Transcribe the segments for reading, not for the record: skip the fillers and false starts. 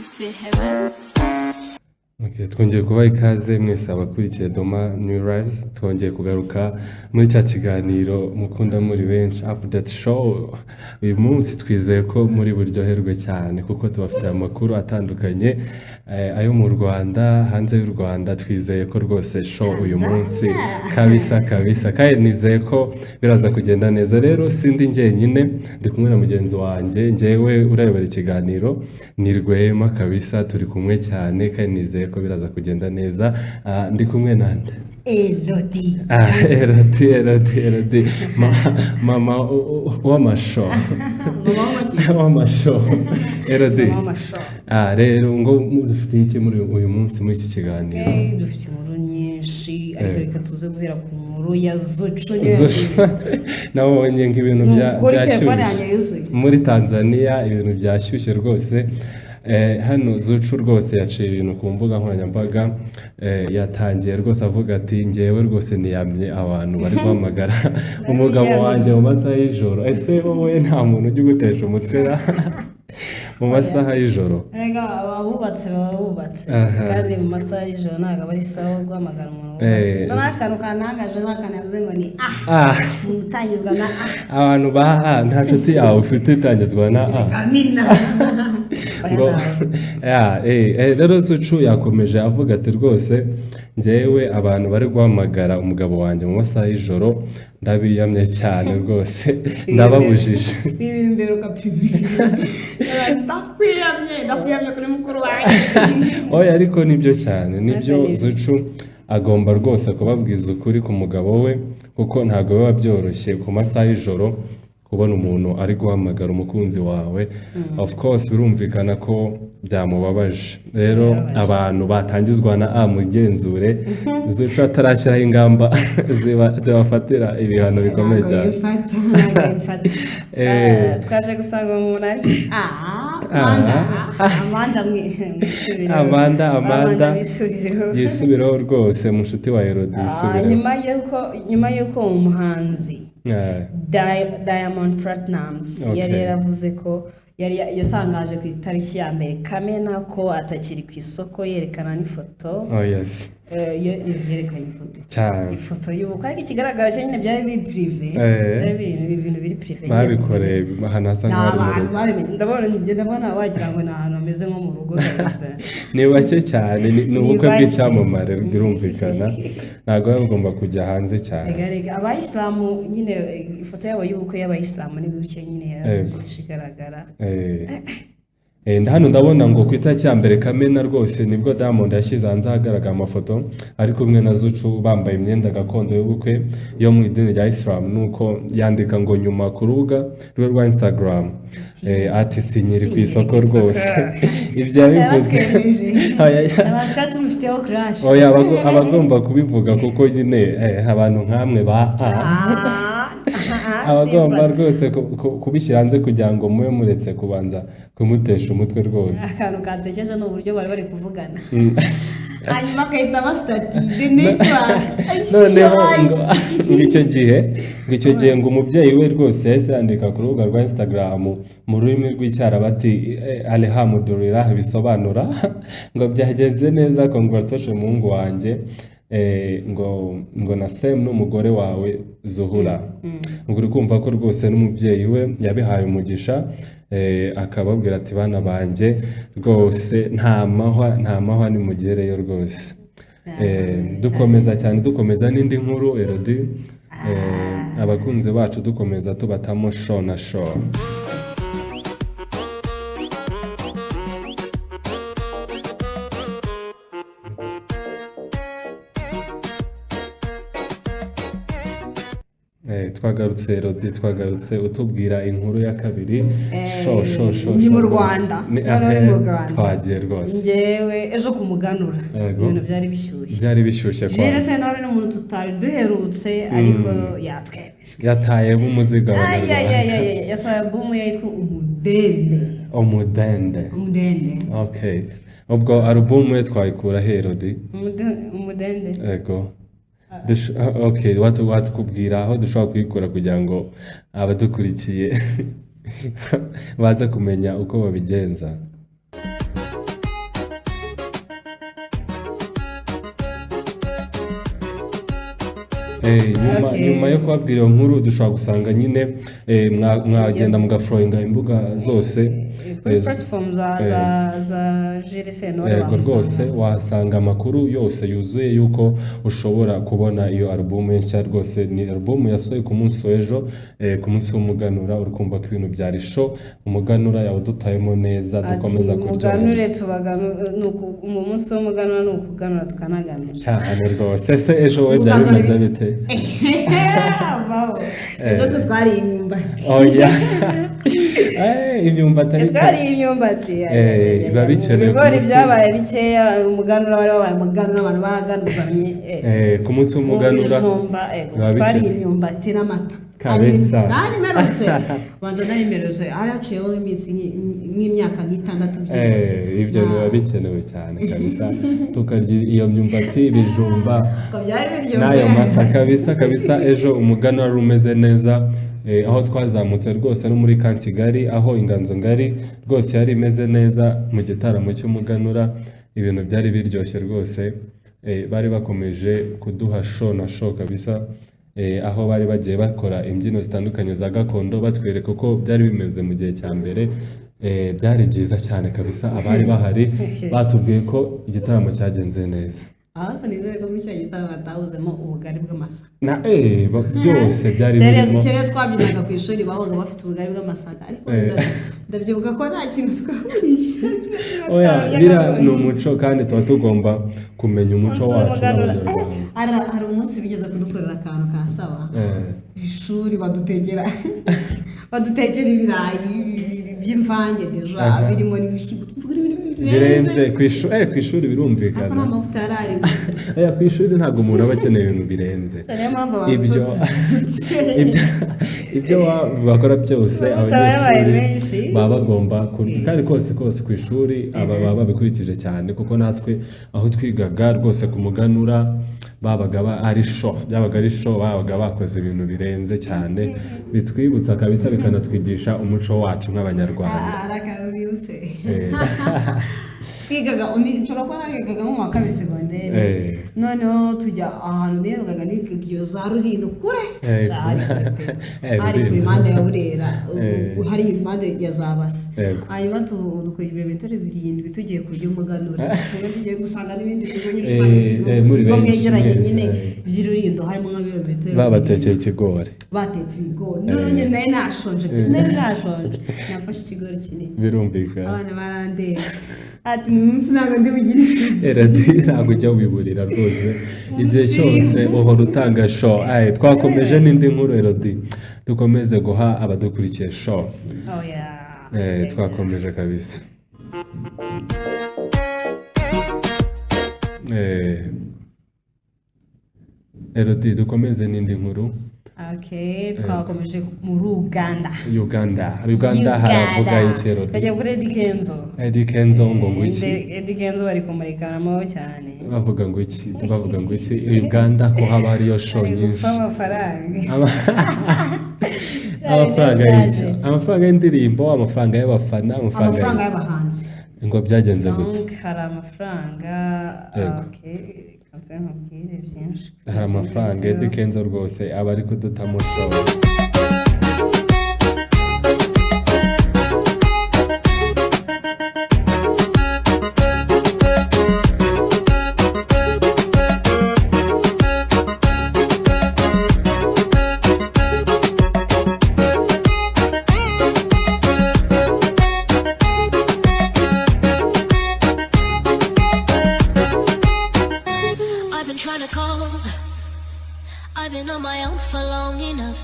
C'est heaven. Okay, twongeye kubaha ikaze mwese abakurikiye Doma New Rise, twongeye kugaruka muri cya kiganiro mukunda muri benshi update show. Uyu munsi twizeye ko muri buryoherwe cyane kuko tubafite amakuru atandukanye, ayo mu Rwanda, hanze y'u Rwanda. Twizeye ko rwose show uyu munsi kabisa kandi nizeye ko biraza kugenda neza. Rero sindi njyenyine, ndi kumwe na mugenzi wanjye, njyewe urayobora ikiganiro ni Rwema kabisa, turi kumwe cyane kandi nizeye ko biraza kugenda neza. Ndi kumwe nande Elodie. Elodie. Mama w'amasho. W'amasho. Elodie. Rero ngo dufite iki muri uyu munsi muri iki kiganiro? Dufite inkuru nyinshi, ariko reka tuze guhera ku nkuru ya Zuchu. Nabonye nk'ibintu byashyushye muri Tanzania, ibintu byashyushye rwose. Hano Zuchu rwose yaciye ibintu ku mbuga nkoranyambaga, yatangiye rwose avuga ati njyewe rwose niyamye abantu bari guhamagara umugabo wanjye mu masaha y'ijoro. Ese wowe nta muntu ujya ugutesha umutwe mu masaha y'ijoro? Rega abubatse baba bubatse kandi mu masaha y'ijoro ntabwo aba ari sawa guhamagara umuntu wubatse. N'akantu kantangaje n'akantu yavuze ngo ni umuntu utangizwa na abantu ba nta nshuti yawe ufite utangizwa na Kamina. Rero Zuchu yakomeje avuga ati rwose njyewe abantu bari guhamagara umugabo wanjye mu masaha y'ijoro ndabiyamye cyane rwose, ndababujije. Ibi imbere ukapimira. Ndakwiyamye kuri mukuru wanjye. Oya, ariko nibyo cyane, nibyo. Zuchu agomba rwose kubabwiza ukuri ku mugabo we kuko ntabwo biba byoroshye ku masaha y'ijoro kubona umuntu ari guhamagara umukunzi wawe. Of course birumvikana ko byamubabaje. Rero abantu batangizwa na mugenzure, Zuchu atarashyiraho ingamba zibafatira ibihano bikomeye cyane. Twaje gusanga umuntu ari Amanda yisubireho rwose, mushuti wa Elodie yisubireho. nyuma y'uko umuhanzi Diamond Platnumz yari yaravuze ko yari yatangaje ku itariki ya mbere Kamena ko atakiri ku isoko, yerekana n'ifoto. Yerekanye ifoto y'ubukwe, ariko ikigaragara cyane byari biri prive, ibintu biri prive babikoreye hanasa nk'abantu. Ndabona wagira ngo ni ahantu hameze nko mu rugo gusa. Ni bake cyane, ni ubukwe bw'icyamamare birumvikana, ntabwo bagomba kujya hanze cyane. Abayisilamu nyine ifoto yabo y'ubukwe y'abayisilamu ni gutya nyine igaragara. Hano ndabona ngo ku itariki ya mbere Kamena rwose nibwo Diamond yashyize hanze ahagaragara amafoto ari kumwe na Zuchu bambaye imyenda gakondo y'ubukwe yo mu idini rya Islam. Nuko yandika ngo nyuma ku rubuga rwe rwa Instagram ati sinyiri ku isoko rwose. Ibyo yabivuze abagomba kubivuga kuko nyine abantu nkamwe abagomba rwose kubishyira hanze kugira ngo mube muretse kubanza kumutesha umutwe rwose. Akantu kansekeje ni uburyo bari kuvugana hanyuma agahita basitati the network. Noneho icyo gihe ngo umubyeyi we rwose yahise yandika ku rubuga rwa Instagram mu rurimi rw'icyarabati alhamdulillah, bisobanura ngo byagenze neza, congratulations muhungu wanjye, ngo na Sam n'umugore wawe Zuhura. ngo uri kumva ko rwose n'umubyeyi we yabihaye umugisha, akababwira ati bana banjye rwose nta mahwa nimugereyo rwose. Dukomeza cyane, dukomeza n'indi nkuru Elodie, abakunzi bacu dukomeza tubatamo show na show. Twagarutse Elodie, twagarutse utubwira inkuru ya kabiri. Ni mu Rwanda. Twagiye rwose njyewe ejo ku muganura ibintu byari bishyushye kwa Jerese nawe n'umuntu tutari duherutse, ariko yataye umuziga yasohoye album yitwa Umudende. Okay, ubwo album ye twayikura Elodie? Umudende. Yego. Okay, watukubwira aho dushobora kuyikura kugira ngo abadukurikiye baze kumenya uko babigenza. Nyuma yo kubabwira iyo nkuru dushobora gusanga nyine mwagenda mugafurowinga imbuga zose kuri platform za GRCN yego rwose wasanga amakuru yose yuzuye yuko ushobora kubona iyo album nshya. Rwose ni album yasohoye ku munsi w'ejo, ku munsi w'umuganura. Urikumva ko ibintu byari show, umuganura yawudutayemo neza, dukomeza kurya umuganure mu munsi w'umuganura ni ukuganura tukanaganura cyane rwose. Se ejo we byari bimaze bite? ejo twariye imyumbati. Imyumbati twariye imyumbati biba bikenewe. Ibigori byabaye bikeya, umuganura wari wabaye umuganura, abantu baganuzanye ku munsi w'umuganura twariye imyumbati n'amata kabisa. nari merutse banza nari merutse araciyeho iminsi nk'imyaka nk'itandatu byose. Ibyo biba bikenewe cyane kabisa, tukarya iyo myumbati, ibijumba n'ayo mata kabisa. Ejo umuganura wari umeze neza, aho twazamutse rwose no muri ka Kigali, aho inganzo ngari rwose yari imeze neza mu gitaramo cy'umuganura. Ibintu byari biryoshye rwose, bari bakomeje kuduha show kabisa, aho bari bagiye bakora imbyino zitandukanye za gakondo batwereka uko byari bimeze mu gihe cya mbere. Byari byiza cyane kabisa, abari bahari batubwiye ko igitaramo cyagenze neza. Nizere ko muri cya gitaramo batahuzemo ubugari bw'amasaka byose byari birimo. Kera twabyinaga ku ishuri babaga bafite ubugari bw'amasaka, ariko ndabyibuka ko nta kintu twagurisha. Biriya ni umuco kandi tuba tugomba kumenya umuco wacu n'Abanyarwanda. Hari umunsi bigeze kudukorera akantu ka sawa ishuri, badutekera ibirayi by'imvange deja birimo n'ibishyimbo birenze ku ishuri birumvikana. Ku ishuri ntabwo umuntu aba akeneye ibintu birenze. Ibyo bakora byose abanyeshuri baba bagomba kandi kose ku ishuri baba babikurikije cyane, kuko natwe aho twigaga rwose ku muganura babaga ari show, babaga bakoze ibintu birenze cyane, bitwibutsa kabisa, bikanatwigisha umuco wacu nk'Abanyarwanda. twigaga nshobora kuba narigaga mu wa kabiri segonderi, noneho tujya ahantu nigaga niga za Rulindo kure cyane, hari ku impande ya Burera, hari impande ya Zabase. Hanyuma dukora ibirometero 7 tugiye kurya umuganura, tugiye gusanga n'ibindi bigo mwegeranye nyine by'Rulindo, harimo nka birometero babatekeye ikigori, batetse ibigori. None nari nashonje nafashe ikigori kinini, birumvikana abana barandeba ati umunsi ntabwo ndi bugire isi. Ntabwo ujya wiburira rwose, igihe cyose uhora utanga show. Twakomeje n'indi nkuru Elodie, dukomeze guha abadukurikiye show. Twakomeje kabisa. Elodie, dukomeze n'indi nkuru. Twakomeje muri Uganda haravuga iki Elodie? Twajya kuri Eddy Kenzo ngo iki? Eddy Kenzo bari kumurikanamo cyane, bavuga ngo iki Uganda ko haba hariyo show nyinshi. Amafaranga y'indirimbo, amafaranga y'abafana, amafaranga y'abahanzi, ngo byagenze gute? Hari amafaranga hari amafaranga Eddy Kenzo rwose aba ari kudutamo show. I've been on my own for long enough.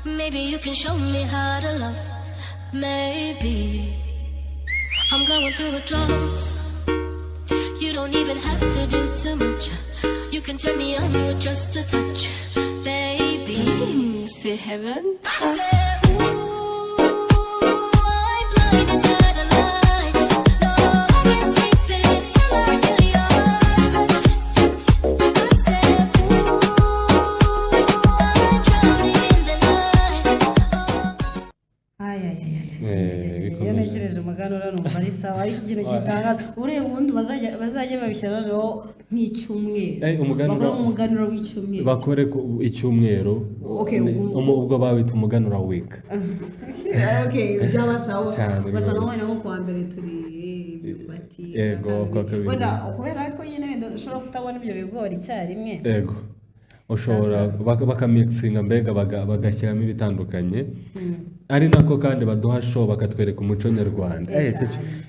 Maybe you can show me how to love. Maybe I'm going through a drought. You don't even have to do too much. You can turn me on with just a touch, baby. Say heaven. I said, ooh, I'm blinded by the lights. No, I can't sleep until I feel your touch. I said, ooh. ari ikintu kitangaza ureba ubundi bazajya babishyira noneho nk'icyumweru bakora umuganura w'icyumweru bakore icyumweru ubwo bawita umuganura week byabasaba ugasanga wenda nko kuwa mbere turi imyumbati kubera ko nyine ushobora kutabona ibyo bigori icyarimwe ushobora bakamixinga mbega bagashyiramo ibitandukanye ari nako kandi baduha show bakatwereka umuco nyarwanda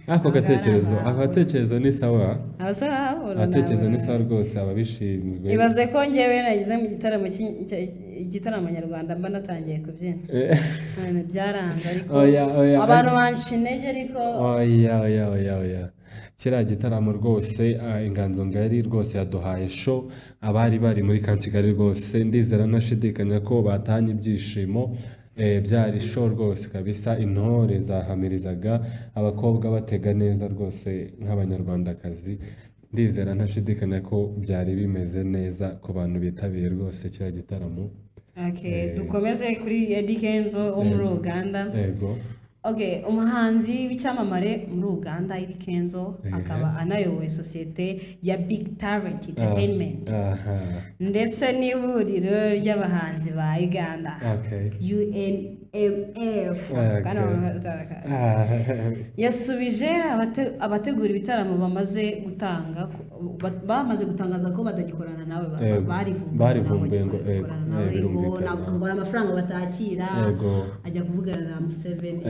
agatekerezo ni sawa abatekerezo ni sawa rwose ababishinzwe ibaze ko njyewe nagize mu igitaramo nyarwanda mba natangiye kubyina byaranze ariko abantu banca intege ariko oya kiriya gitaramo rwose inganzo ngari rwose yaduhaye show abari bari muri ka Kigali rwose ndizera ntashidikanya ko batanye ibyishimo byari show rwose kabisa intore zahamirizaga abakobwa batega neza rwose nk'abanyarwandakazi ndizera ntashidikanya ko byari bimeze neza ku bantu bitabiye rwose kiriya gitaramo dukomeze kuri Eddy Kenzo wo muri Uganda umuhanzi w'icyamamare muri Uganda Eddy Kenzo akaba anayoboye sosiyete ya Big Talent Entertainment ndetse n'ihuriro ry'abahanzi ba Uganda UNMF yasubije abategura ibitaramo bamaze gutangaza ko batagikorana nawe barivumbuye ngo amafaranga batakira ajya kuvugana na Museveni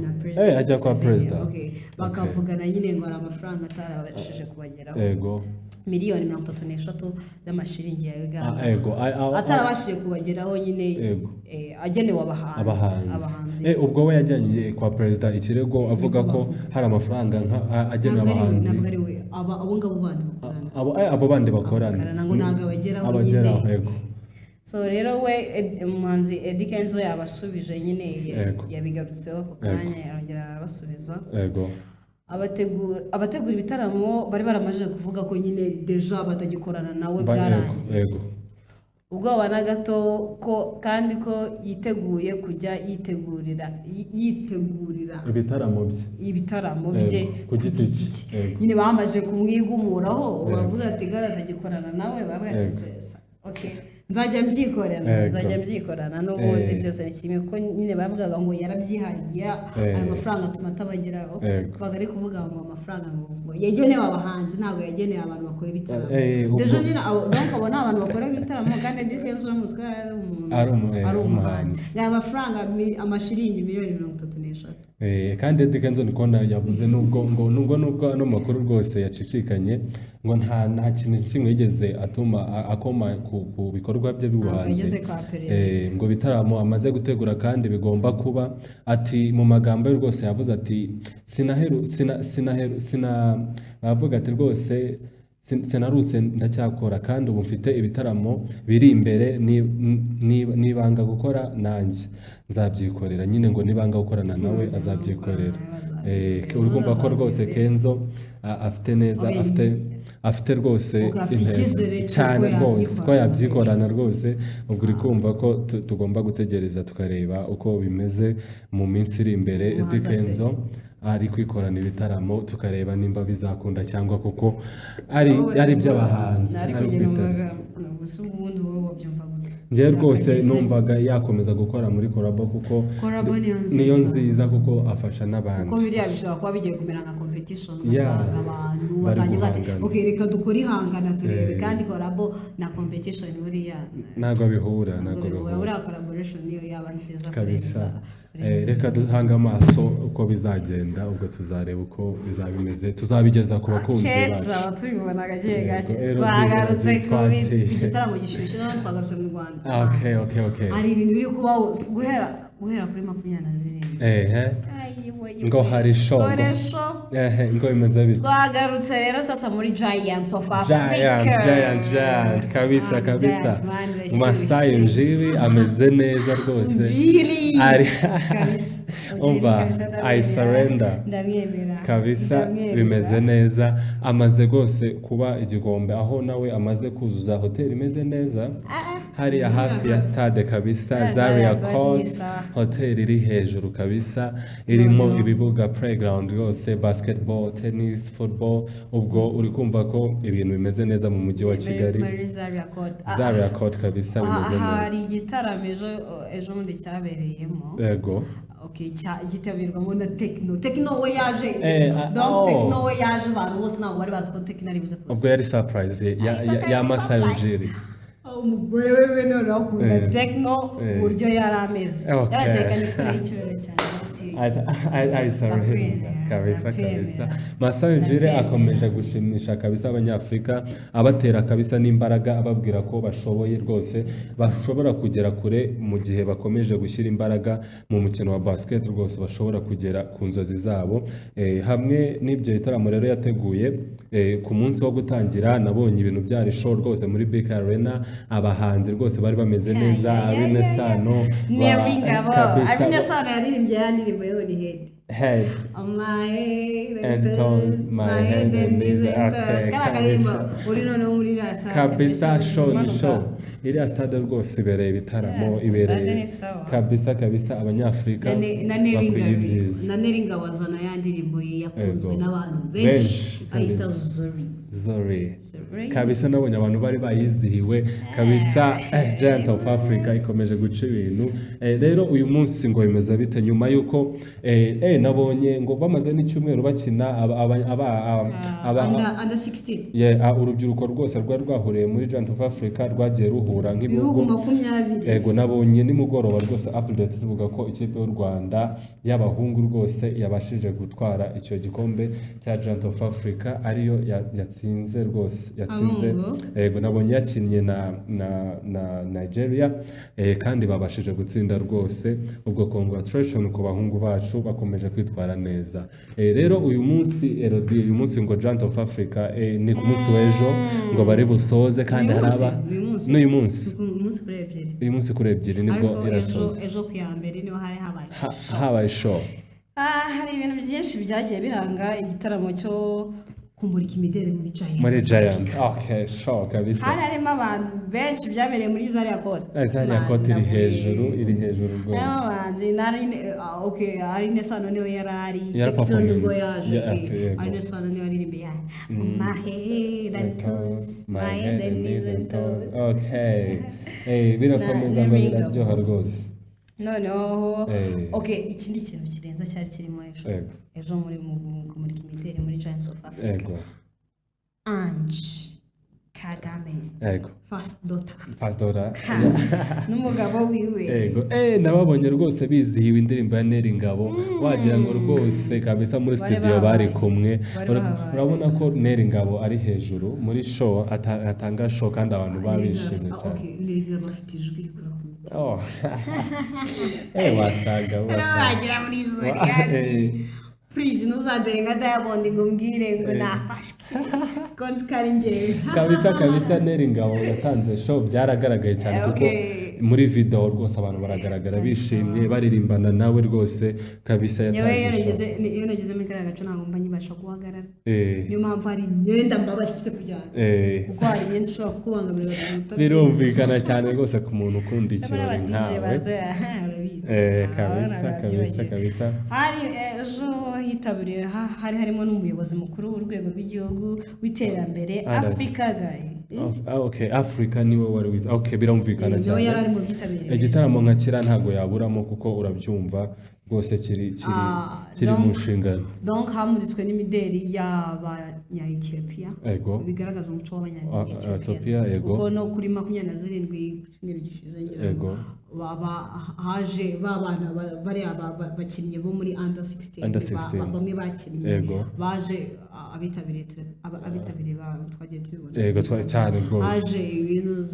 na president ajya kwa president bakavugana nyine ngo ari amafaranga atarabashije kubageraho miliyoni 33 z'amashiringi ya Uganda atarabashije kubageraho nyine agenewe abahanzi ubwo we yajyanye kwa president ikirego avuga ko hari amafaranga agenewe abahanzi ntabwo ari we abo bandi bakorana ngo ntabwo abageraho nyine so rero we umuhanzi Eddy Kenzo yabasubije nyine yabigarutseho ku kanya yongera arabasubiza abategura ibitaramo bari baramaze kuvuga ko nyine deja batagikorana nawe byarangiye ubwoba na gato ko kandi ko yiteguye kujya yitegurira ibitaramo bye ku giti cye nyine bamaze kumwigumuraho bavuga ati atagikorana nawe bavuga ati sesa nzajya mbyikorana n'ubundi byose ni kimwe ko nyine bavugaga ngo yarabyihariye ayo mafaranga atuma atabageraho baga ari kuvuga ngo amafaranga ngo yagenewe abahanzi ntabwo yagenewe abantu bakora ibitaramo deja nyine donc abo ni abantu bakora ibitaramo kandi Eddy Kenzo n'umuzika ari umuhanzi ni amafaranga amashiringi miliyoni 33 kandi Eddy Kenzo niko yavuze nubwo no makuru rwose yacicikanye ngo nta kintu kimwe yigeze atuma akoma ku bikorwa bye by'ubuhanzi ngo bitaramo amaze gutegura kandi bigomba kuba ati mu magambo ye rwose yavuze ati bavuga ati rwose sinarutse ndacyakora kandi ubu mfite ibitaramo biri imbere nibanga gukora nanjye nzabyikorera nyine ngo nibanga gukorana nawe azabyikorera urumva ko rwose Kenzo afite neza afite rwose cyane rwose ko yabyikorana rwose ubwo uri kumva ko tugomba gutegereza tukareba uko bimeze mu minsi iri imbere Eddy Kenzo ari kwikorana ibitaramo tukareba nimba bizakunda cyangwa kuko ari by'abahanzi njye rwose numvaga yakomeza gukora muri Collabo kuko niyo nziza kuko afasha n'abandi kuko biriya bishobora kuba bigiye kumera nka competition ugasanga abantu batangira ati reka dukore ihangana turebe kandi Collabo na competition buriya ntabwo bihura buriya collaboration niyo yaba nziza kabisa reka duhanga amaso uko bizagenda ubwo tuzareba uko bizaba bimeze tuzabigeza ku bakunzi bacu tubibona gake twagarutse ku gitaramo gishyushye naho twagarutse mu Rwanda hari ibintu biri kubaho guhera kuri 27 ngo hari show ngo bimeze bite twagarutse rero sasa muri Giants of Africa Giant kabisa Masai Njiri ameze neza rwose ari umva I surrender kabisa bimeze neza amaze rwose kuba igihombe aho nawe amaze kuzuza hoteli imeze neza hariya hafi ya stade kabisa. Zaria Court hotel iri hejuru kabisa, irimo ibibuga playground yose, basketball, tennis, football. Ubwo uri kumva ko ibintu bimeze neza mu mujyi wa Kigali. Zaria Court kabisa bimeze neza. Hari igitaramo ejo bundi cyabereyemo. Yego. Okay, gitabirwamo na Tekno we yaje. Donc Tekno we yaje, abantu bose ntabwo bari bazi ko Tekno ari buze kuza. Ubwo yari surprise ya Masayujiri. Umugore wewe none akunda Tekno uburyo yari ameze. Yatekanye kuri icyubahiro cyane. I sorry kabisa. Masayujiri akomeje gushimisha kabisa abanyafrika, abatera kabisa n'imbaraga, ababwira ko bashoboye rwose, bashobora kugera kure mu gihe bakomeje gushyira imbaraga mu mukino wa basket, rwose bashobora kugera ku nzozi zabo. Hamwe n'ibyo bitaramo rero yateguye ku munsi wo gutangira, nabonye ibintu byari show rwose muri BK Arena, abahanzi rwose bari bameze neza, Arine Sano Arine Sano yaririmbye yandirimbo yo ni head my head and toes, my head and knees. Kabisa show ni show. Iriya stade rwose ibereye ibitaramo, ibereye kabisa abanyafrika bakwiye ibyiza. Na Neringa wazana yandirimbo yakunzwe n'abantu benshi ayita Zori kabisa, nabonye abantu bari bayizihiwe kabisa. Giant of Africa ikomeje guca ibintu. Rero uyu munsi ngo bimeze bite nyuma yuko nabonye ngo bamaze n'icyumweru bakina under 16. Urubyiruko rwose rwari rwahuriye muri Giant of Africa, rwagiye ruhura nk'ibihugu 20. Yego, nabonye nimugoroba rwose update zivuga ko ikipe y'u Rwanda y'abahungu rwose yabashije gutwara icyo gikombe cya Giant of Africa, ariyo yatsinze rwose, yatsinze. Yego, nabonye yakinnye na Nigeria kandi babashije gutsinda rwose. Ubwo congratulations ku bahungu bacu, bakomeje kwitwara neza. Rero uyu munsi uyu munsi ngo Giant of Africa ni ku munsi w'ejo ngo bari busoze, kandi haraba n'uyu munsi uyu munsi kuri ebyiri nibwo irasoza. Ejo ku ya mbere niho habaye show. Hari ibintu byinshi byagiye biranga igitaramo cyo kumurika imideli muri Giant. Okay, show kabisa. Harimo abantu benshi byabereye muri Zaria Court. Zaria Court iri hejuru rwose. Abahanzi Arine Sano niyo yarari, Tekno nibwo yaje. Arine Sano niyo yaririmbye my head and toes, my head and knees and toes. Okay. Birakomeza ngo biraryoha rwose. Noneho ikindi kintu kirenza cyari kirimo ejo muri kumurika imideli muri Giants of Africa. Ange Kagame, first daughter n'umugabo wiwe. Nababonye rwose bizihiwe indirimbo ya Neringabo, wagira ngo rwose kabisa muri studio bari kumwe. Urabona ko Neringabo ari hejuru muri show, atanga show kandi abantu babishimye cyane. Neringabo afite ijwi rikura. Wasaga wagira muri Zaria. Please ntuzambenga Diamond ngo mbwire ngo nafashwe konzi kari njye kabisa. Neringabo yatanze show, byaragaragaye cyane kuko muri video rwose abantu baragaragara bishimye baririmbana nawe rwose kabisa. Iyo nageze muri kariya gace ntabwo mba nyibasha guhagarara, niyo mpamvu hari imyenda mbaba ifite kujyana, kuko hari imyenda ishobora kukubangamira. Birumvikana cyane rwose ku muntu ukunda ikirori nkawe. Kabisa. Hari ejo hitabiriye, hari harimo n'umuyobozi mukuru w'urwego rw'igihugu w'iterambere Africa guy. Africa niwe wari wita. Birumvikana cyane. Igitaramo nka kira ntago yaburamo kuko urabyumva rwose kiri mu nshingano. Donc hamuritswe n'imideli y'Abanya-Ethiopia, bigaragaza umuco w'Abanya-Ethiopia. Kuko no kuri 27 cyumweru gishize haje babana bari abakinnyi bo muri under 16 bamwe bakinnye baje abitabiriye twagiye tubibona cyane rwose. haje ibintu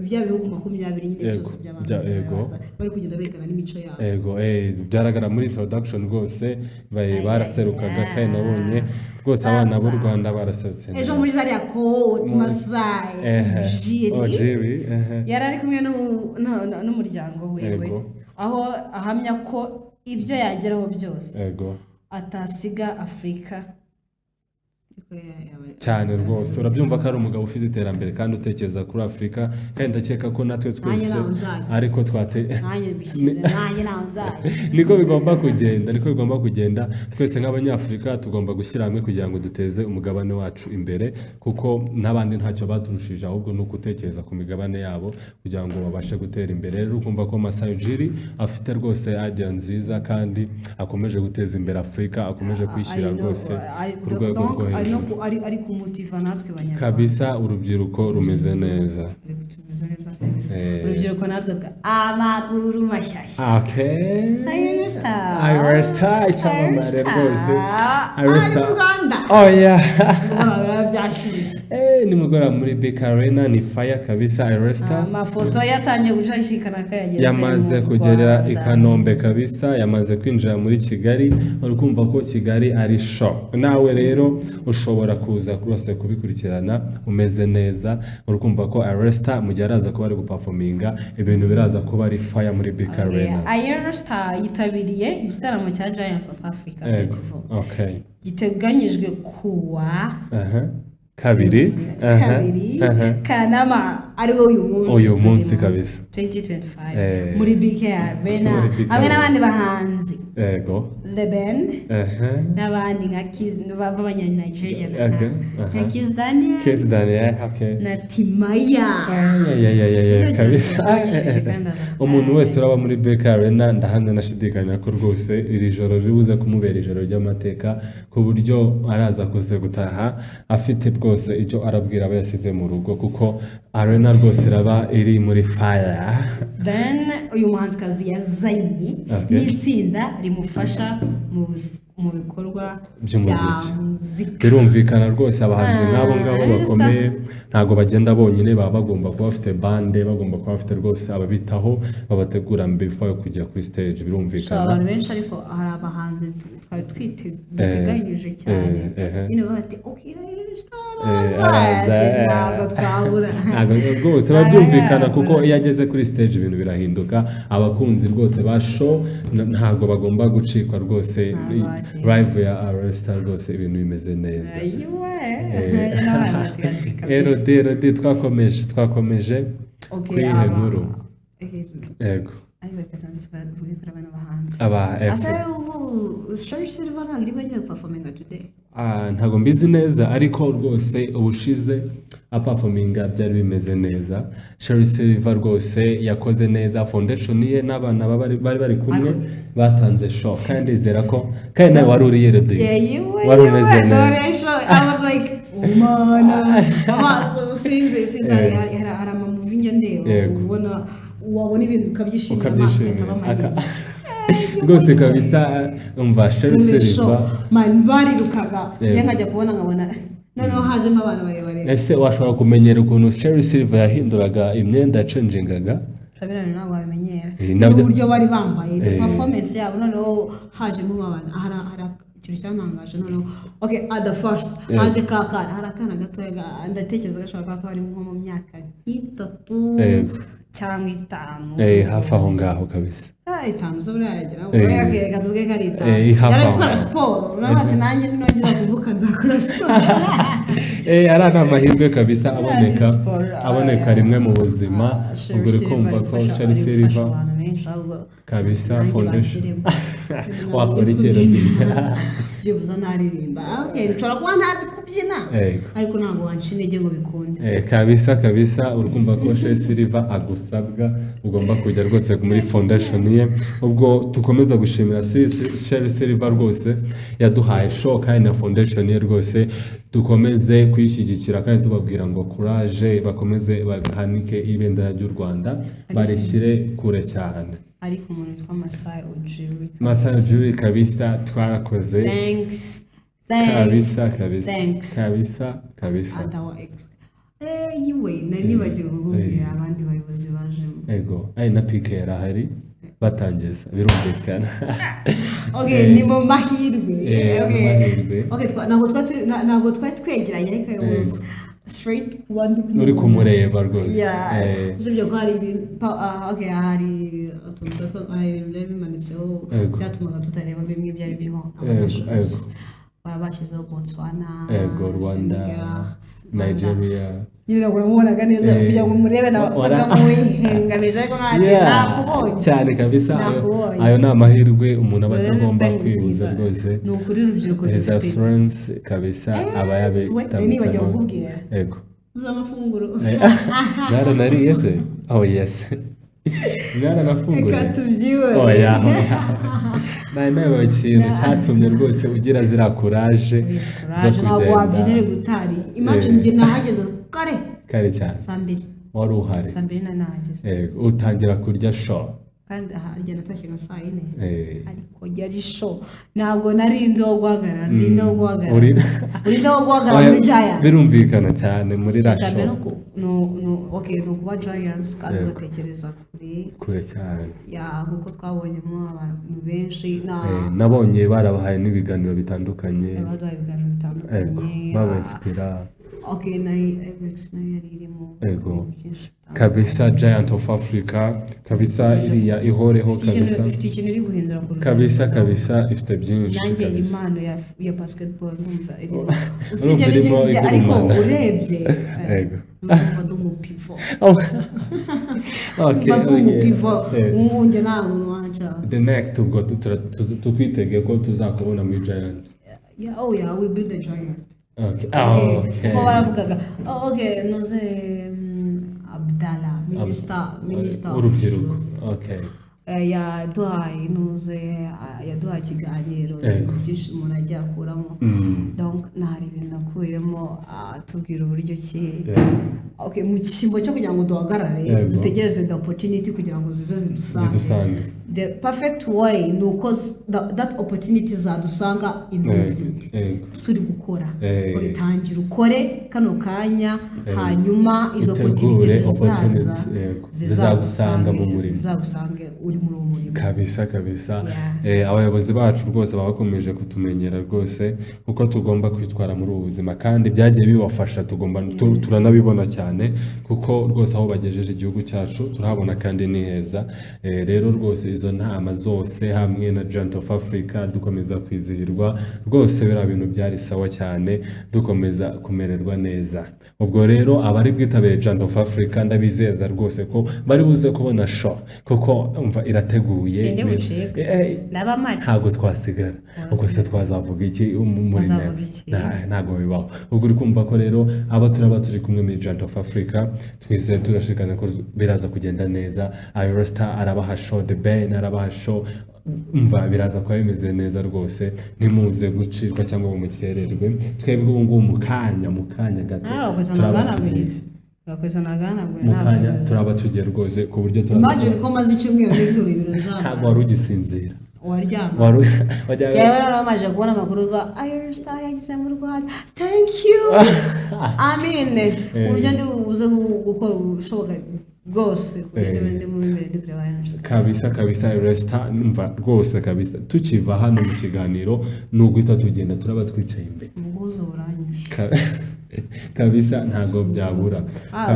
bya bihugu 20 nyine byose by'abantu bari kugenda berekana n'imico yabo. Byaragara muri introduction rwose baraserukaga, kandi nabonye rwose abana b'u Rwanda baraserutse ejo muri Zaria Court. Masai Jiri yari ari kumwe n'umuryango wewe, aho ahamya ko ibyo yageraho byose atasiga Afrika cyane rwose urabyumva ko ari umugabo ufite iterambere kandi utekereza kuri Afurika kandi ndakeka ko natwe twese ariko niko bigomba kugenda twese nk'abanyafurika tugomba gushyira hamwe kugira ngo duteze umugabane wacu imbere kuko n'abandi ntacyo baturushije ahubwo ni ukutekereza ku migabane yabo kugira ngo babashe gutera imbere rero ukumva ko Masai Ujiri afite rwose idea nziza kandi akomeje guteza imbere Afurika akomeje kwishyira rwose ku rwego rwo hejuru ari kumutiva natwe banyarwanda kabisa urubyiruko rumeze neza urubyiruko natwe amaguru mashyashya Ironsta icyamamare rwose Ironsta oh yeah byashyushye nimugora muri BK Arena ni fire kabisa Ironsta amafoto yatangiye gushishikana kayageze yamaze kugera i Kanombe kabisa yamaze kwinjira muri Kigali urukumva ko Kigali ari show nawe rero ushobora kuza rwose kubikurikirana umeze neza urukumva ko Ironsta mu gihe araza kuba ari guperforminga ibintu biraza kuba ari fire muri BK Arena Ironsta yitabiriye igitaramo cya Giants of Africa Festival okay giteganyijwe kuwa kabiri Kanama ari wo uyu munsi kabisa 2025 muri BK Arena hamwe n'abandi bahanzi yego The Band n'abandi nka Kiss b'abanya Nigeria nka Kiss Daniel okay na Timaya kabisa umuntu wese uraba muri BK Arena ndahamya nashidikanya ko rwose iri joro ribuze kumubera ijoro ry'amateka ku buryo araza kuze gutaha afite rwose icyo arabwira aba yasize mu rugo kuko Arena rwose iraba iri muri fire then uyu muhanzikazi yazanye n'itsinda rimufasha mu bikorwa by'umuziki birumvikana rwose abahanzi nk'abo ngabo bakomeye ntago bagenda bonyine baba bagomba kuba bafite bande bagomba kuba bafite rwose ababitaho babategura before yo kujya kuri stage birumvikana abantu benshi ariko hari abahanzi twari duteganyije cyane nyine bati ntabwo twabura rwose babyumvikana kuko iyo ageze kuri stage ibintu birahinduka abakunzi rwose ba show ntabwo bagomba gucikwa rwose live ya Ironsta rwose ibintu bimeze neza rero twakomeje kuri iyi nkuru yego ntabwo mbizi neza ariko rwose ubushize aperforminga byari bimeze neza Sherry Silver rwose yakoze neza foundation ye n'abana bari bari kumwe batanze show kandi zera ko kandi nawe wari uri yerede wari umeze neza umana amaso sinzi hari amamuvi ndeba wabona ibintu ukabyishimira amaso akaba rwose kabisa umva Sherry Silver barirukaga nkajya kubona nkabona noneho hajemo abantu barebare ese washobora kumenyera ukuntu Sherry Silver yahinduraga imyenda yacenjingaga kabirane ntabwo wabimenyera n'uburyo bari bambaye performance yabo noneho hajemo abantu hari ikintu cyantangaje noneho at the first haje kakana hari akana gatoya ndatekereza gashobora kuba kari nko mu myaka 3 cyangwa 5 hafi aho ngaho kabisa 5 zo buriyagira ngo yakereka tuvuge ko ari 5 yari gukora siporo urabona nanjye nongera kuvuka nzakora siporo ari amahirwe kabisa aboneka rimwe mu buzima ubwo uri kumva ko Sherry Silver kabisa foundation wakora ikintu byibuza naririmba nshobora kuba ntazi kubyina ariko ntabwo wanca intege ngo bikunde kabisa urumva ko Sherry Silver agusabwa ugomba kujya rwose muri foundation ye ubwo dukomeza gushimira Sherry Silver rwose yaduhaye show kandi na foundation ye rwose dukomeze kuyishyigikira kandi tubabwira ngo courage bakomeze bahanike ibendera ry'u Rwanda barishyire kure cyane ariko umuntu witwa Masai Ujiri kabisa twarakoze kabisa yiwe nari nibagiwe kukubwira abandi bayobozi bajemo ego ari na PK yarahari batangiza birumvikana ni mu mahirwe ntabwo twari twegeranye ariko yabuze straight uri kumureba rwose usibye ko hari ibintu hari ibintu byari bimanitseho byatumaga tutareba bimwe byari biriho amashusho bashyizeho Botswana, Rwanda, Nigeria. nyine uramubonaga neza kugira ngo murebe nabasaga muyihengamije ariko nakubonye cyane kabisa. Ayo ni amahirwe umuntu aba atagomba kwibuza rwose. Ni ukuri urubyiruko dufite France kabisa aba yabitambitsemo. Yego uzamafunguro nariye se. Oh yes nafungura reka tubyiwe. nawe ikintu cyatumye rwose ugira zira courage zo kugenda. ntabwo wabyinere gutari. Imagine njye nahageze kare cyane. saa 2 wari uhari. saa 2 nahageze. Utangira kurya show kandi njye natashye nka saa 4 ariko yari show. Ntabwo narinde wo guhagarara ndinde wo guhagarara muri Giants. Birumvikana cyane muri la show. Okay no kuba Giants kandi ugatekereza kure cyane kuko twabonyemo abantu benshi nabonye barabahaye n'ibiganiro bitandukanye. Baba inspira. Okay, na Everest nayo yari irimo byinshi kabisa. Giant of Africa kabisa iriya ihoreho kabisa. Ifite ikintu iri guhindura ku kabisa ifite byinshi. nanjye impano ya basketball numva iri usibye n'ibyo ariko urebye numva ndumupivo. Ndumupivo ngunge nta muntu wanca. The next ubwo tukwitege ko tuzakubona muri Giant. Yeah, we build the Giant. Okay. Kuko baravugaga noze Abdallah minister urubyiruko. Okay. yaduhaye ikiganiro byinshi umuntu ajya akuramo. Donc ntari ibintu nakuyemo tubwira uburyo ki mu cyimbo cyo kugira ngo duhagarare dutegereze the opportunity kugira ngo zize zidusange. The perfect way ni uko that opportunity zadusanga in movement. Turi gukora itangira ukore kano kanya hanyuma izo opportunity zizagusanga mu murimo zizagusange uri muri uwo murimo. Kabisa abayobozi bacu rwose bakomeje kutumenyera rwose uko tugomba kwitwara muri ubu buzima kandi byagiye bibafasha. Turanabibona cyane kuko rwose aho bagejeje igihugu cyacu turahabona kandi ni heza. Rero rwose izo ntama zose hamwe na Giant of Africa dukomeza kwizihirwa rwose. Bira bintu byari sawa cyane dukomeza kumererwa neza. Ubwo rero abari bwitabire Giant of Africa ndabizeza rwose ko bari buze kubona show kuko umva irateguye. Ntago twasigara ubwo se twazavuga iki muri next. Ntago bibaho. Ubwo uri kumva ko rero aba turi kumwe muri Giant of Africa twizeye turashikana ko biraza kugenda neza. Ayrosta arabaha show, The Ben arabaha show. Umva biraza kwa bimeze neza rwose. Ntimuze gucirwa cyangwa mu mukererwe. Twebwe ubu ngubu mu kanya gato mukanya turaba tugiye rwose ku buryo imagine ko maze icyumweru n'ibiro nzaba ntabwo wari ugisinzira. Waryama cyangwa naramaje kubona amakuru ngo Ayrosta yagize mu Rwanda. Thank you. Uburyo ndi buze gukora ubushoboka bwose kugenda mu imbere dukureba Ayrosta. Kabisa Ayrosta numva rwose kabisa. Tukiva hano mu kiganiro n'uguhita tugenda turaba twicaye imbere. Umuguzo uranyishe. Kabisa ntago byabura.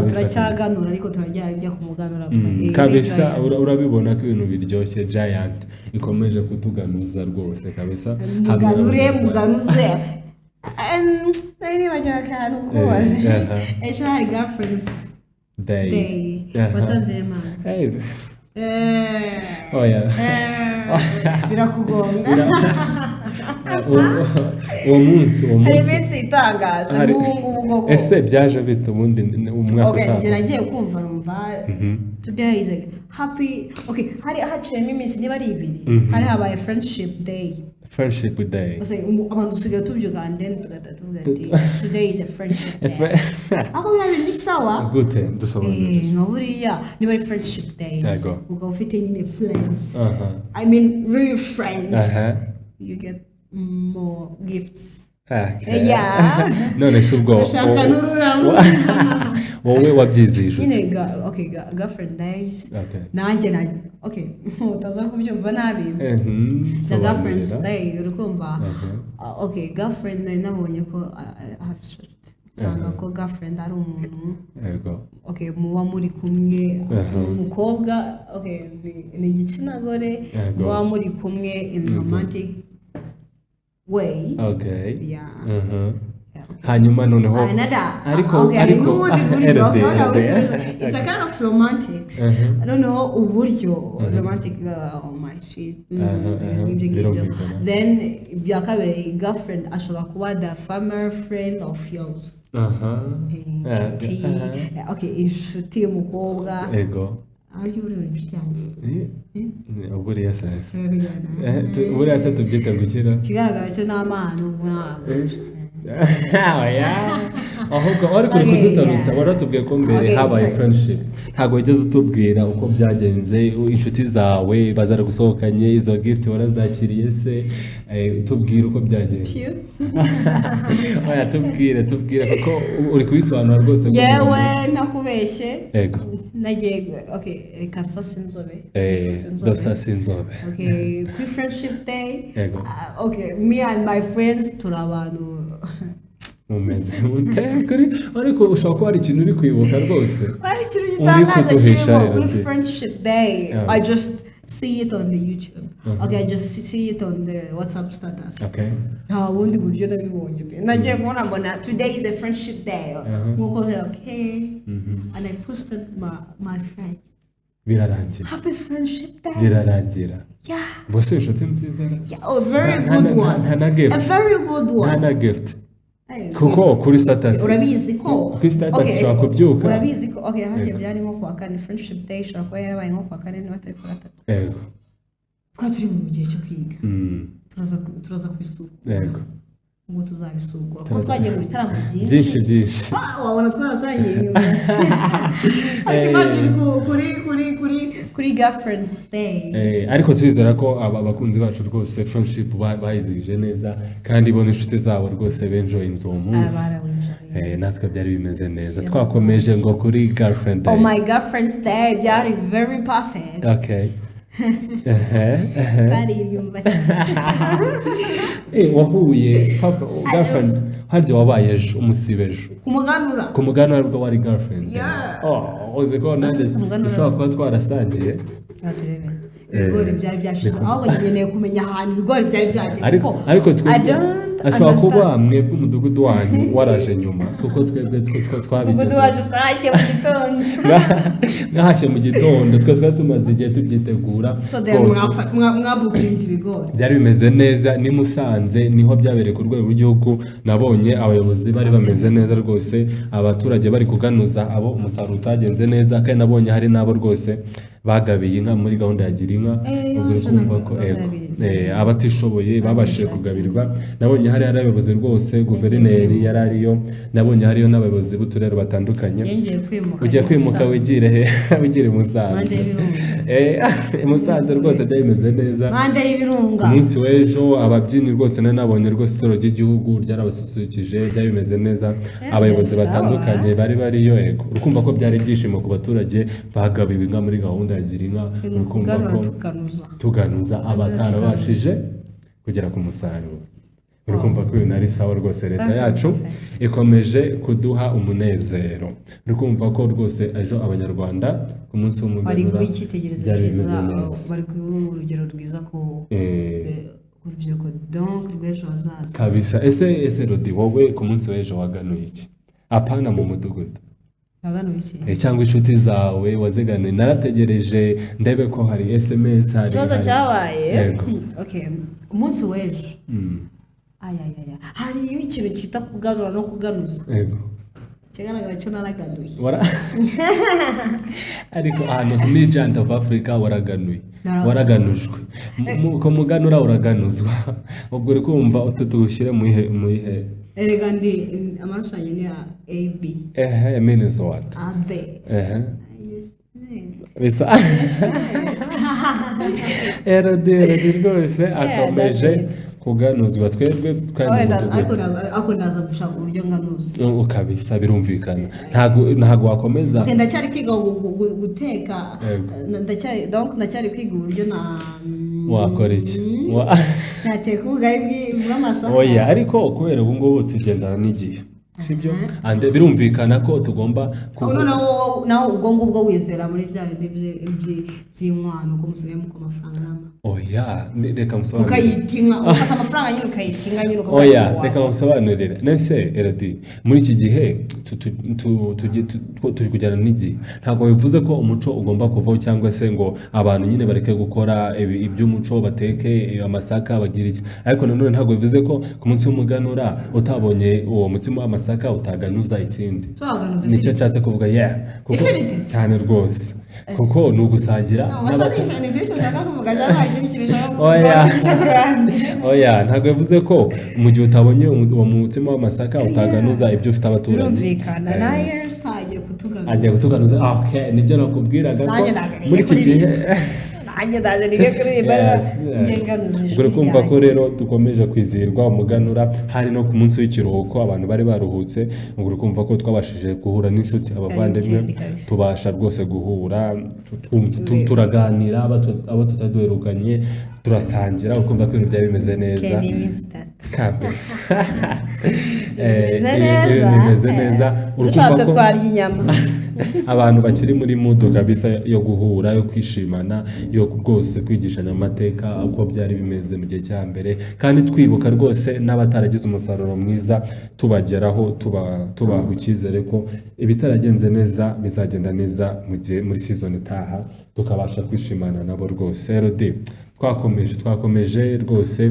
Turacyaganura ariko turajya kumuganura. Kabisa urabibona ko ibintu biryoshye. Giant ikomeje kutuganuza rwose kabisa. Muganuze nari bajyakana kubaze ejo hari girlfriends day watanze man. Birakugonga uwo munsi hari iminsi itangaje ngubu ese byaje bite ubundi umwaka utaha. Njye nagiye kumva numva today is happy. Hari haciyemo iminsi niba ari 2 hari habaye friendship day. Abantu usigaye tubyuka and then tuvuga ati today is a friendship day. Ako birabe bisawa gute dusobanurira nkaburiya niba ari friendship days ukaba ufite nyine friends. I mean real friends. You get more gifts. None se ubwo wowe wabyizije nyine girlfriend days. Nanjye utaza kubyumva nabi. The girlfriend's day urukumva. Girlfriend nabonye ko usanga ko girlfriend ari umuntu muba muri kumwe n'umukobwa ni igitsina gore muba muri kumwe in romantic way. Okay. Yeah. Hanyuma noneho ariko it's a kind of romantic. I don't know uburyo romantic on my street. Then bya kabiri girlfriend ashobora kuba the family friend of yours. Okay, inshuti y'umukobwa. Ego. Are you really inshuti? Uburiya se. Uburiya se tubyita gukira. Kigaragara cyo n'amana ubwo ahubwo ariko kudutabisa waratubwiye ko mbere habaye friendship ntago wigeze utubwira uko byagenze inshuti zawe bazara gusohokanye izo gift warazakiriye se tubwira uko byagenze oya tubwire kuko uri kubisobanura rwose yewe nakubeshye yego nagiye reka sinzobe dosa sinzobe kuri friendship day me and my friends turi abantu mumeze mutekuri ariko ushobora kuba hari ikintu uri kwibuka rwose hari ikintu gitangaje kirimo kuri friendship day. I just see it on the YouTube. I just see it on the WhatsApp status. Nta bundi buryo nabibonye pe nagiye kubona mbona today is a friendship day nkuko and I posted my friend birarangira happy friendship day birarangira bose inshuti nziza very good one a very good one nta gift kuko kuri status urabizi ko kuri status ushobora kubyuka urabizi ko hariya byari nko kwa kane friendship day ushobora kuba yarabaye nko kwa kane niba atari kwa gatatu yego turi mu gihe cyo kwiga turaza kubisukura yego ngo tuzabisukura kuko twagiye mu bitaramo byinshi wabona twarasangiye inyuma imagine kuri girlfriend's day ariko twizera ko abakunzi bacu rwose friendship bayizije neza kandi ibona inshuti zabo rwose benjoyinze uwo munsi natwe byari bimeze neza twakomeje ngo kuri girlfriend day my girlfriend's day byari very perfect twari ibyumba wahuye girlfriend harya wabaye ejo umusibejo ku muganura bwo wari girlfriend uzi ko nanjye ushobora kuba twarasangiye ibigori byari byashize ahubwo nkeneye kumenya ahantu ibigori byari byagiye ariko twebwe ashobora kuba mwebwe umudugudu wanyu waraje nyuma kuko twebwe twabigeze mwahashye mu gitondo twari tumaze igihe tubyitegura mwabukinze ibigori byari bimeze neza ni Musanze niho byabereye ku rwego rw'igihugu nabonye abayobozi bari bameze neza rwose abaturage bari kuganuza abo umusaruro utagenze neza kandi nabonye hari n'abo rwose bagabiye inka muri gahunda ya gira inka ubwo kumva ko abatishoboye babashije kugabirwa nabonye hari abayobozi rwose guverineri yari ariyo nabonye hariyo n'abayobozi b'uturere batandukanye ugiye kwimuka wigire he wigire Musanze Musanze rwose byari bimeze neza ku munsi w'ejo ababyinnyi rwose nabonye rwose isoro ry'igihugu ryarabasusurukije byari bimeze neza abayobozi batandukanye bari bariyo urukumva ko byari ibyishimo ku baturage bagabiwe inka muri gahunda gira inka urukumva ko tuganuza abatarabashije kugera ku musaruro urukumva ko ibintu ari sawa rwose leta yacu ikomeje kuduha umunezero urukumva ko rwose ejo abanyarwanda ku munsi w'umuganura bari gucyitegereza cyiza bari guha urugero rwiza ko urubyiruko donc rw'ejo hazaza kabisa ese Rodi wowe ku munsi w'ejo waganuye iki apana mu mudugudu cyangwa inshuti zawe waziganiye narategereje ndebe ko hari SMS hari ikibazo cyabaye umunsi w'ejo hari ikintu cyita kuganura no kuganuza kigaragara cyo naraganuye ariko ahantu muri Giant of Africa waraganujwe ku muganura uraganuzwa ubwo uri kumva utudushyire mu ihe erega ndi amarushanyo ni AB means what AB bisa Rodi rwose akomeje kuganuzwa twebwe kandi ako ndaza gushaka uburyo nganuza ukabisa birumvikana ntago wakomeza ndacyari kwiga guteka ndacyari kwiga uburyo wakora iki nateka ubugari bw'amasaha oya ariko kubera ubu ngubu tugendana n'igihe sibyo and birumvikana ko tugomba naho ubwo ngubwo wizera muri bya bindi by'inkwano ko musigaye muko amafaranga nama oya reka musobanurire ukayitinga ufata amafaranga nyine ukayitinga nyine oya reka musobanurire nese eradi muri iki gihe turi kujyana n'igihe ntabwo bivuze ko umuco ugomba kuvaho cyangwa se ngo abantu nyine bareke gukora iby'umuco bateke amasaka bagira iki ariko nanone ntabwo bivuze ko ku munsi w'umuganura utabonye uwo mutsima w'amasaka utaganuza ikindi nicyo nshatse kuvuga kuko cyane rwose kuko ni ugusangira oya ntabwo bivuze ko mu gihe utabonye uwo mutsima w'amasaka utaganuza ibyo ufite abaturanyi agiye kutuganuza nibyo nakubwiraga ko muri iki gihe ubwo kumva ko rero dukomeje kwizihirwa umuganura hari no ku munsi w'ikiruhuko abantu bari baruhutse ubwo kumva ko twabashije guhura n'inshuti abavandimwe tubasha rwose guhura turaganira abo tutaduherukanye turasangira ukumva ko ibintu byari bimeze neza bimeze neza urumva ko twarya inyama abantu bakiri muri mudu kabisa yo guhura yo kwishimana yo rwose kwigishanya amateka uko byari bimeze mu gihe cya mbere kandi twibuka rwose n'abataragize umusaruro mwiza tubageraho tubaha icyizere ko ibitaragenze neza bizagenda neza mu gihe muri season itaha tukabasha kwishimana nabo rwose RD twakomeje rwose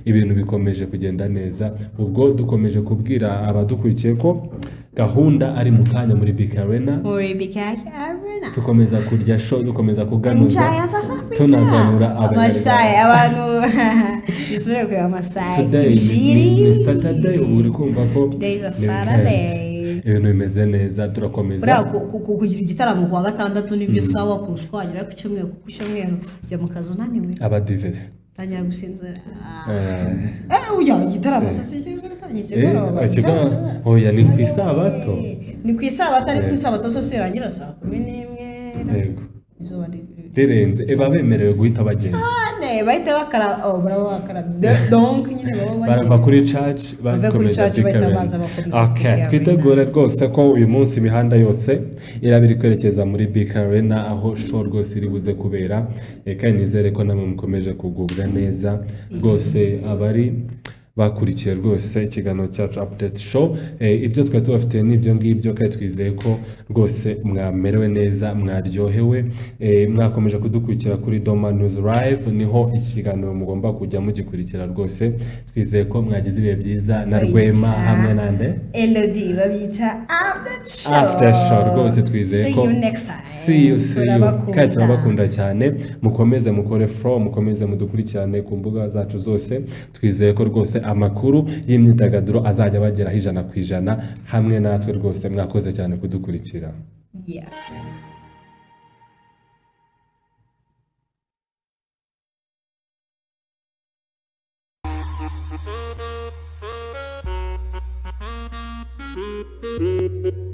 ibintu bikomeje kugenda neza ubwo dukomeje kubwira abadukurikiye ko gahunda ari mu kanya muri BK Arena tukomeza kurya show dukomeza kuganuza tunaganura abantu isubire ku Masai ni Saturday ubu uri kumva ko ibintu bimeze neza turakomeza kugira igitaramo kwa gatandatu nibyo sawa kurusha wagira ku cyumweru ujya mu kazi unaniwe abadivesi tangira gusinzira igitaramo oya ni ku isabato ari ku isabato so sirangira saa 11 yego rirenze bemerewe guhita bagenda bahita bakara donc nyine barava kuri church bakomeza twitegure rwose ko uyu munsi imihanda yose irabiri kwerekeza muri BK Arena aho show rwose iri buze kubera kandi nizere ko namwe mukomeje kugubwa neza rwose abari bakurikiye rwose ikiganiro cyacu update show ibyo twari tubafitiye n'ibyo ngibyo kandi twizeye ko rwose mwamerewe neza mwaryohewe mwakomeje kudukurikira kuri Doma News Live niho ikiganiro mugomba kujya mugikurikira rwose twizeye ko mwagize ibihe byiza na Rwema hamwe nande Elodie babyita after show rwose twizeye ko see you kandi turabakunda cyane mukomeze mukore flow mukomeze mudukurikirane ku mbuga zacu zose twizeye ko rwose amakuru y'imyidagaduro azajya bageraho 100% hamwe natwe rwose mwakoze cyane kudukurikira.